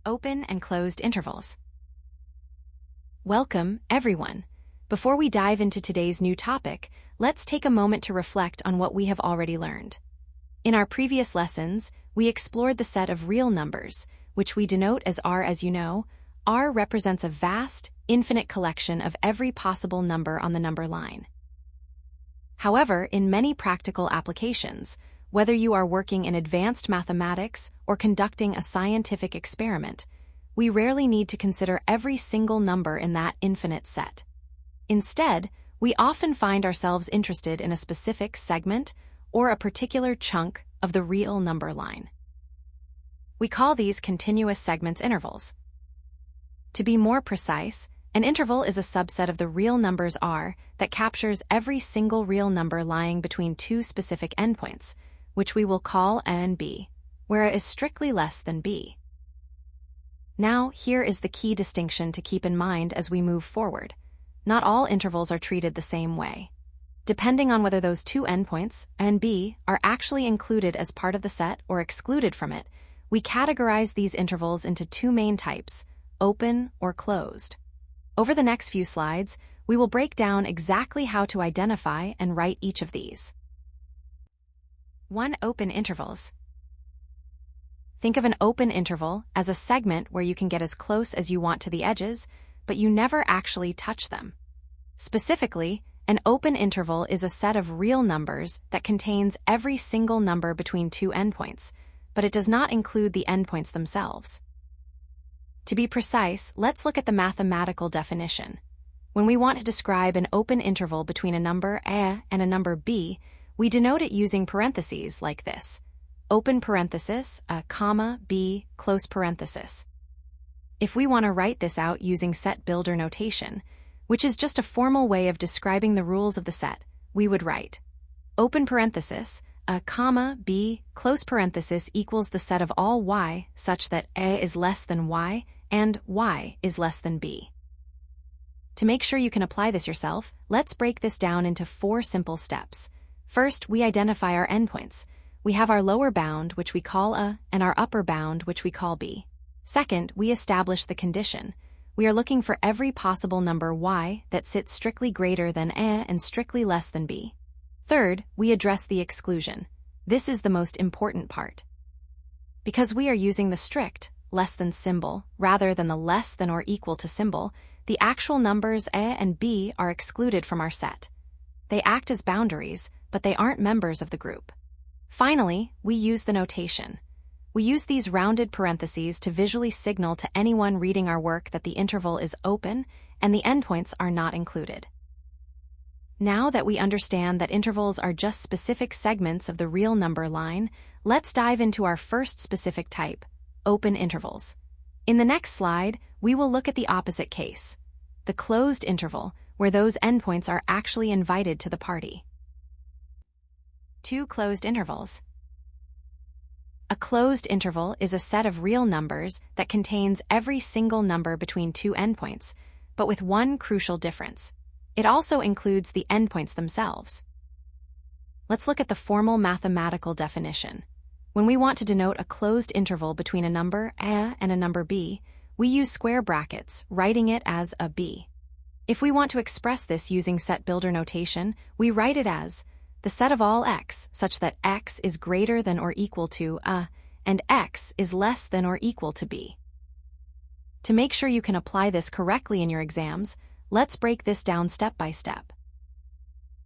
Open and closed intervals. Welcome, everyone. Before we dive into today's new topic, let's take a moment to reflect on what we have already learned. In our previous lessons, we explored the set of real numbers, which we denote as R. As you know, R represents a vast, infinite collection of every possible number on the number line. However, in many practical applications, whether you are working in advanced mathematics or conducting a scientific experiment, we rarely need to consider every single number in that infinite set. Instead, we often find ourselves interested in a specific segment or a particular chunk of the real number line. We call these continuous segments intervals. To be more precise, an interval is a subset of the real numbers R that captures every single real number lying between two specific endpoints, which we will call A and B, where A is strictly less than B. Now, here is the key distinction to keep in mind as we move forward. Not all intervals are treated the same way. Depending on whether those two endpoints, A and B, are actually included as part of the set or excluded from it, we categorize these intervals into two main types, open or closed. Over the next few slides, we will break down exactly how to identify and write each of these. 1. Open intervals. Think of an open interval as a segment where you can get as close as you want to the edges, but you never actually touch them. Specifically, an open interval is a set of real numbers that contains every single number between two endpoints, but it does not include the endpoints themselves. To be precise, let's look at the mathematical definition. When we want to describe an open interval between a number A and a number B, we denote it using parentheses like this: open parenthesis, a comma, B, close parenthesis. If we want to write this out using set builder notation, which is just a formal way of describing the rules of the set, we would write open parenthesis, a comma, B, close parenthesis equals the set of all Y such that A is less than Y and Y is less than B. To make sure you can apply this yourself, let's break this down into 4 simple steps. First, we identify our endpoints. We have our lower bound, which we call A, and our upper bound, which we call B. Second, we establish the condition. We are looking for every possible number Y that sits strictly greater than A and strictly less than B. Third, we address the exclusion. This is the most important part. Because we are using the strict, less than symbol, rather than the less than or equal to symbol, the actual numbers A and B are excluded from our set. They act as boundaries, but they aren't members of the group. Finally, we use the notation. We use these rounded parentheses to visually signal to anyone reading our work that the interval is open and the endpoints are not included. Now that we understand that intervals are just specific segments of the real number line, let's dive into our first specific type, open intervals. In the next slide, we will look at the opposite case, the closed interval, where those endpoints are actually invited to the party. 2. Closed intervals. A closed interval is a set of real numbers that contains every single number between two endpoints, but with one crucial difference. It also includes the endpoints themselves. Let's look at the formal mathematical definition. When we want to denote a closed interval between a number A and a number B, we use square brackets, writing it as a B. If we want to express this using set builder notation, we write it as the set of all x such that x is greater than or equal to A and x is less than or equal to B. To make sure you can apply this correctly in your exams, let's break this down step by step.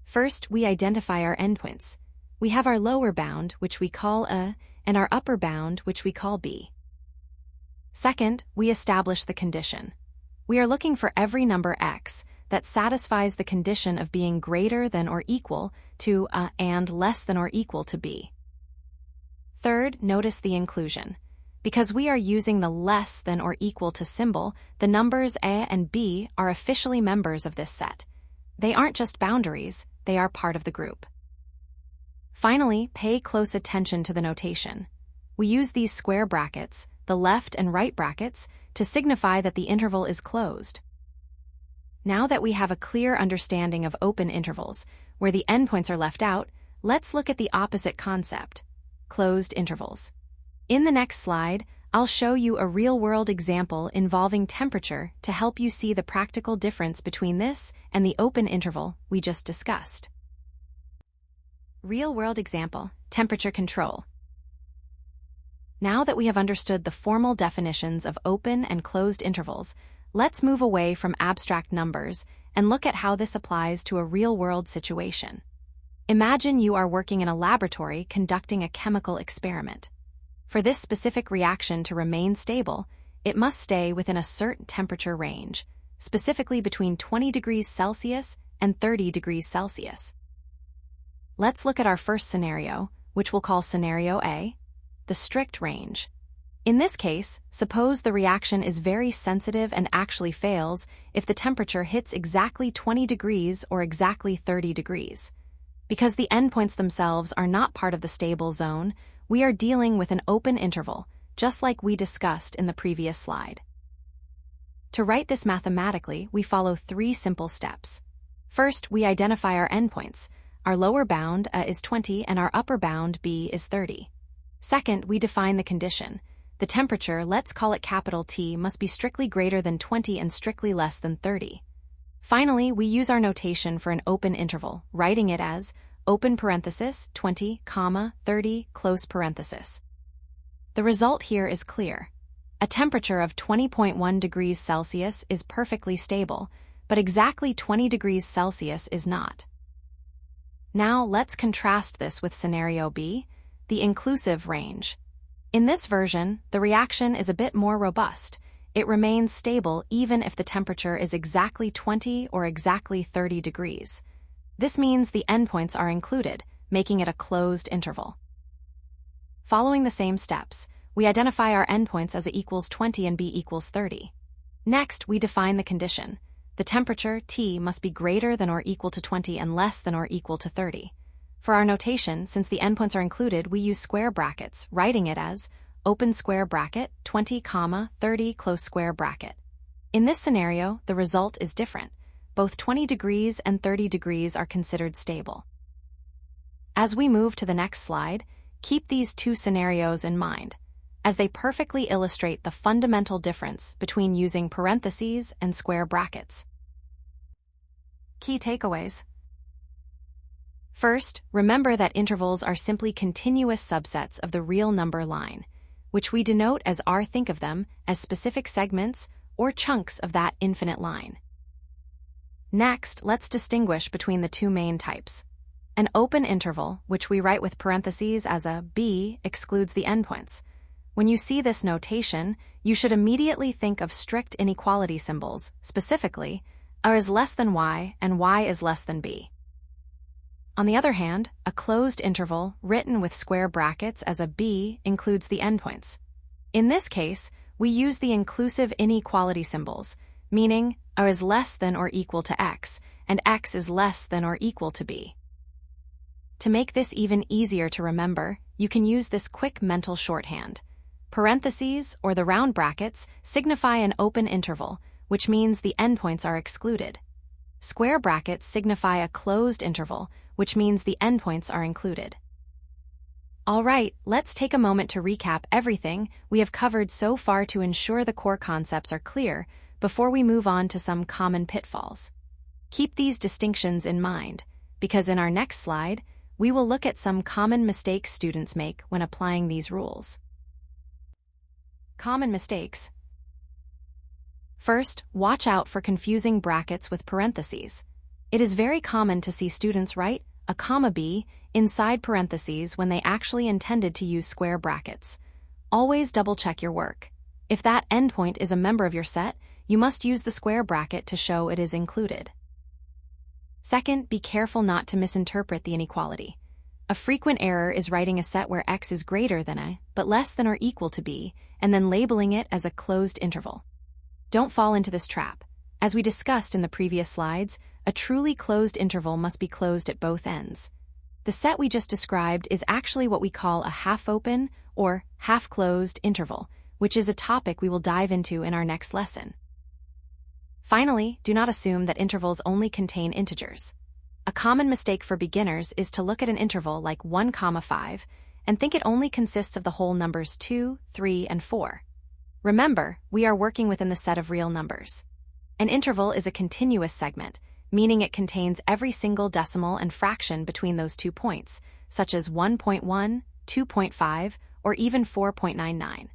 First, we identify our endpoints. We have our lower bound, which we call A, and our upper bound, which we call B. Second, we establish the condition. We are looking for every number x that satisfies the condition of being greater than or equal to A and less than or equal to B. Third, notice the inclusion. Because we are using the less than or equal to symbol, the numbers A and B are officially members of this set. They aren't just boundaries, they are part of the group. Finally, pay close attention to the notation. We use these square brackets, the left and right brackets, to signify that the interval is closed. Now that we have a clear understanding of open intervals, where the endpoints are left out, let's look at the opposite concept, closed intervals. In the next slide, I'll show you a real-world example involving temperature to help you see the practical difference between this and the open interval we just discussed. Real-world example, temperature control. Now that we have understood the formal definitions of open and closed intervals, let's move away from abstract numbers and look at how this applies to a real-world situation. Imagine you are working in a laboratory conducting a chemical experiment. For this specific reaction to remain stable, it must stay within a certain temperature range, specifically between 20 degrees Celsius and 30 degrees Celsius. Let's look at our first scenario, which we'll call Scenario A, the strict range. In this case, suppose the reaction is very sensitive and actually fails if the temperature hits exactly 20 degrees or exactly 30 degrees. Because the endpoints themselves are not part of the stable zone, we are dealing with an open interval, just like we discussed in the previous slide. To write this mathematically, we follow 3 simple steps. First, we identify our endpoints. Our lower bound A is 20 and our upper bound B is 30. Second, we define the condition. The temperature, let's call it capital T, must be strictly greater than 20 and strictly less than 30. Finally, we use our notation for an open interval, writing it as open parenthesis 20, 30, close parenthesis. The result here is clear. A temperature of 20.1 degrees Celsius is perfectly stable, but exactly 20 degrees Celsius is not. Now let's contrast this with Scenario B, the inclusive range. In this version, the reaction is a bit more robust. It remains stable even if the temperature is exactly 20 or exactly 30 degrees. This means the endpoints are included, making it a closed interval. Following the same steps, we identify our endpoints as A equals 20 and B equals 30. Next, we define the condition. The temperature, T, must be greater than or equal to 20 and less than or equal to 30. For our notation, since the endpoints are included, we use square brackets, writing it as open square bracket 20, 30 close square bracket. In this scenario, the result is different. Both 20 degrees and 30 degrees are considered stable. As we move to the next slide, keep these 2 scenarios in mind, as they perfectly illustrate the fundamental difference between using parentheses and square brackets. Key takeaways. First, remember that intervals are simply continuous subsets of the real number line, which we denote as R. Think of them as specific segments or chunks of that infinite line. Next, let's distinguish between the 2 main types. An open interval, which we write with parentheses as a B, excludes the endpoints. When you see this notation, you should immediately think of strict inequality symbols, specifically, R is less than Y and Y is less than B. On the other hand, a closed interval, written with square brackets as a B, includes the endpoints. In this case, we use the inclusive inequality symbols, meaning R is less than or equal to X, and X is less than or equal to B. To make this even easier to remember, you can use this quick mental shorthand. Parentheses, or the round brackets, signify an open interval, which means the endpoints are excluded. Square brackets signify a closed interval, which means the endpoints are included. All right, let's take a moment to recap everything we have covered so far to ensure the core concepts are clear before we move on to some common pitfalls. Keep these distinctions in mind, because in our next slide, we will look at some common mistakes students make when applying these rules. Common mistakes. First, watch out for confusing brackets with parentheses. It is very common to see students write a comma B inside parentheses when they actually intended to use square brackets. Always double-check your work. If that endpoint is a member of your set, you must use the square bracket to show it is included. Second, be careful not to misinterpret the inequality. A frequent error is writing a set where X is greater than A, but less than or equal to B, and then labeling it as a closed interval. Don't fall into this trap. As we discussed in the previous slides, a truly closed interval must be closed at both ends. The set we just described is actually what we call a half-open or half-closed interval, which is a topic we will dive into in our next lesson. Finally, do not assume that intervals only contain integers. A common mistake for beginners is to look at an interval like 1, 5 and think it only consists of the whole numbers 2, 3, and 4. Remember, we are working within the set of real numbers. An interval is a continuous segment, meaning it contains every single decimal and fraction between those 2 points, such as 1.1, 2.5, or even 4.99.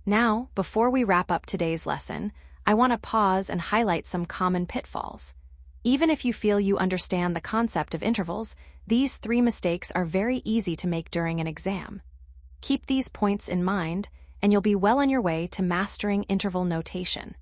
Now, before we wrap up today's lesson, I want to pause and highlight some common pitfalls. Even if you feel you understand the concept of intervals, these 3 mistakes are very easy to make during an exam. Keep these points in mind, and you'll be well on your way to mastering interval notation.